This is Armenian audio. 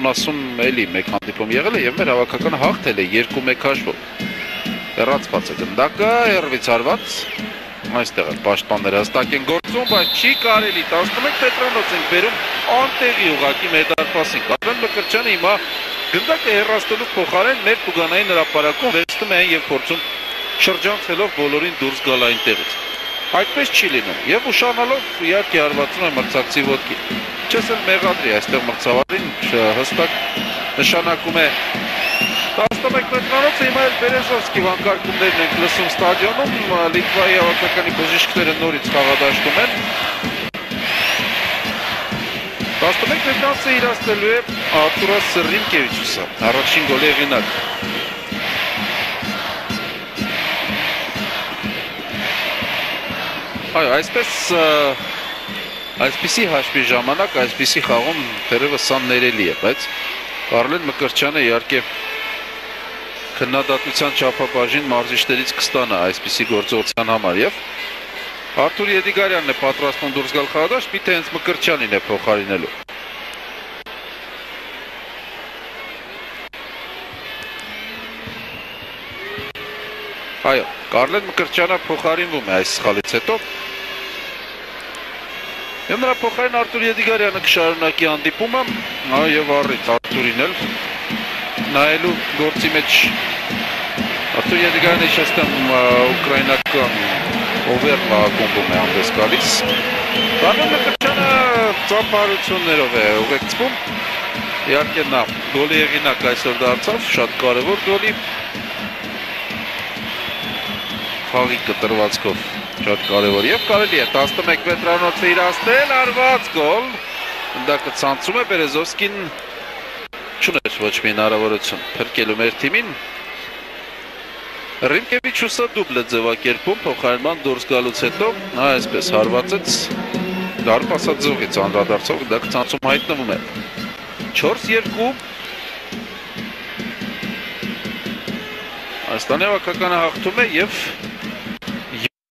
ասում էլի մեկ հանդիպում եղել է եւ մեր հավաքականը հաղթել է 2-1 հաշվով։ Հեռացված է գնդակը, հեռվից հարված։ Այստեղ էլ պաշտպանները հստակ են գործում, բայց չի կարելի 11 մետրանոց ենք բերում անտեղի ուղակի մեդարպասին։ Կարեն Մկրտչյանը հիմա գնդակը հեռացնելու փոխարեն մեր տուգանային հրապարակում վերցնում է եւ փորձում շրջանցելով բոլորին դուրս գալ այնտեղից։ Այդպես չի լինում եւ ուշանալով իհարկե հարվածում է մրցակցի ոտքի։ Չես էլ մեղադրի այստեղ մրցավարին հստակ նշանակում է 11 մետրանոցը հիմա էլ Բերեզովսկի վանկարկումներն ենք լսում ստադիոնում, Լիտվայի հավաքականի բժիշկները նորից խաղադաշտում են։ 11 մետրանոցը իրացնելու է Արտուրաս Ռիմկևիչյուսը, առաջին գոլի հեղինակ։ Այո, այսպիսի հաշվի ժամանակ, այսպիսի խաղում թերևս սան ներելի է, բայց Կարլեն Մկրտչյանը իհարկե քննադատության չափաբաժին մարզիչներից կստանա այսպիսի գործողության համար եւ Արթուր Եդիգարյանն է պատրաստվում դուրս գալ խաղադաշտ, միթե հենց Մկրտչյանին է փոխարինելու։ Այո, Կարլեն Մկրտչյանը փոխարինվում է այս սխալից հետո։ Եվ նրա փոխարեն Արթուր Եդիգարյանը կշարունակի հանդիպումը, եւ առիթ Արթուրին էլ նայելու գործի մեջ Արթուր Եդիգարյանը իշխեցնում ուկրաինական օվերլա ակումբում է հանդես գալիս։ Կարլեն Մկրտչյանը ծափարություններով է ուղեկցվում։ Իհարկե նա գոլի հեղինակ այսօր դարձավ, շատ կարևոր գոլի։ Խաղի կտրվածքով շատ կարևոր եւ կարելի է 11 մետրանոցը իրացնել, արված գոլ։ Գնդակը ցանցում է Բերեզովսկին չուներ ոչ մի հնարավորություն փրկելու մեր թիմին։ Ռիմկևիչյուսը դուբլ է ձևակերպում փոխարինման դուրս գալուց հետո, այսպես հարվածեց դարպասաձողից անդրադարձող գնդակը ցանցում հայտնվում է 4-2 Հայաստանի հավաքականը հաղթում է եւ